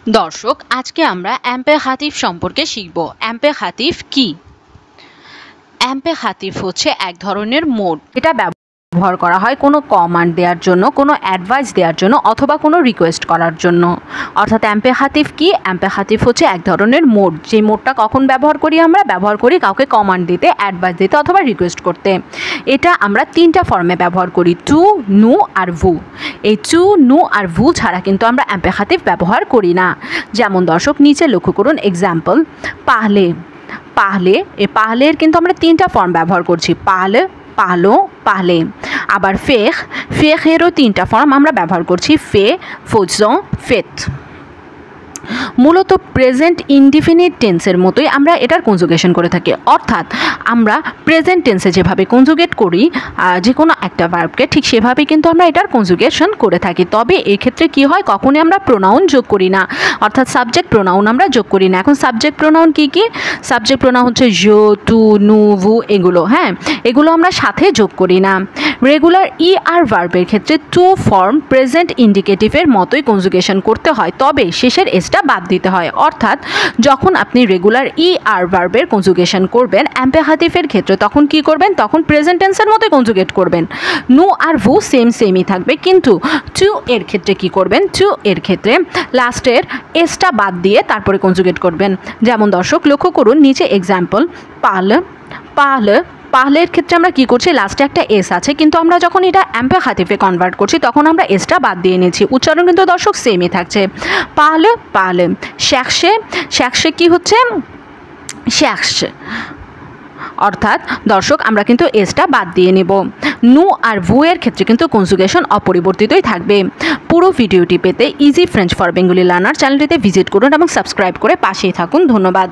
দর্শক, আজকে আমরা এমপেহাতিভ সম্পর্কে শিখব। এমপেহাতিভ কি? এমপেহাতিভ হচ্ছে এক ধরনের মোড। এটা ব্যবহার করা হয় কোনো কমান্ড দেওয়ার জন্য, কোনো অ্যাডভাইস দেওয়ার জন্য অথবা কোনো রিকোয়েস্ট করার জন্য। অর্থাৎ এমপেহাতিভ কি? এমপেহাতিভ হচ্ছে এক ধরনের মোড। যে মোডটা কখন ব্যবহার করি? আমরা ব্যবহার করি কাউকে কমান্ড দিতে, অ্যাডভাইস দিতে অথবা রিকোয়েস্ট করতে। এটা আমরা তিনটা ফর্মে ব্যবহার করি, টু, নু আর ভু। এই টু, নু আর ভু ছাড়া কিন্তু আমরা এমপেহাতিভ ব্যবহার করি না। যেমন দর্শক নিচে লক্ষ্য করুন, এক্সাম্পল পাহলে। পাহলে, এই পাহলের কিন্তু আমরা তিনটা ফর্ম ব্যবহার করছি, পাহলে, পাহলো, পাহলে। আবার ফেখ, ফেখেরও তিনটা ফর্ম আমরা ব্যবহার করছি, ফে, ফোজো, ফেত। মূলত প্রেজেন্ট ইনডিফিনিট টেন্সের মতোই আমরা এটার কনজুগেশন করে থাকি। অর্থাৎ আমরা প্রেজেন্ট টেন্সে যেভাবে কনজুগেট করি যে কোনো একটা ভার্বকে, ঠিক সেভাবেই কিন্তু আমরা এটার কনজুগেশন করে থাকি। তবে এক্ষেত্রে কি হয়, কখনই আমরা প্রোনাউন যোগ করি না, অর্থাৎ সাবজেক্ট প্রোনাউন আমরা যোগ করি না। এখন সাবজেক্ট প্রোনাউন কি কি? সাবজেক্ট প্রোনাউন হচ্ছে জো, টু, নু, ভু, এগুলো। হ্যাঁ, এগুলো আমরা সাথে যোগ করি না। রেগুলার ই আর ভার্বের ক্ষেত্রে টু ফর্ম প্রেজেন্ট ইন্ডিকেটিভের মতোই কনজুগেশন করতে হয়, তবে শেষের এসটা বাদ দিতে হয়। অর্থাৎ যখন আপনি রেগুলার ই আর ভার্বের কনজুগেশন করবেন এমপেহাতিভের ক্ষেত্রে, তখন কি করবেন? তখন প্রেজেন্ট টেন্সের মতোই কনজুগেট করবেন। নু আর ভু সেমই থাকবে, কিন্তু টু এর ক্ষেত্রে কি করবেন? টু এর ক্ষেত্রে লাস্টের এসটা বাদ দিয়ে তারপরে কনজুগেট করবেন। যেমন দর্শক লক্ষ্য করুন নিচে এক্সাম্পল, পাল, পাল। পাহলের ক্ষেত্রে আমরা কি করছি? লাস্টে একটা এস আছে, কিন্তু আমরা যখন এটা এমপেহাতিভে কনভার্ট করছি তখন আমরা এসটা বাদ দিয়ে নিচ্ছি। উচ্চারণ কিন্তু দর্শক সেমই থাকছে, পাল, পাল। শ্যাকশে, শ্যাকশে কি হচ্ছে? শ্যাকশে। অর্থাৎ দর্শক আমরা কিন্তু এসটা বাদ দিয়ে নেব। নু আর ভু এর ক্ষেত্রে কিন্তু কনজুগেশন অপরিবর্তিতই থাকবে। পুরো ভিডিওটি পেতে easy French for Bengali learner চ্যানেলটিতে ভিজিট করুন এবং সাবস্ক্রাইব করে পাশেই থাকুন। ধন্যবাদ।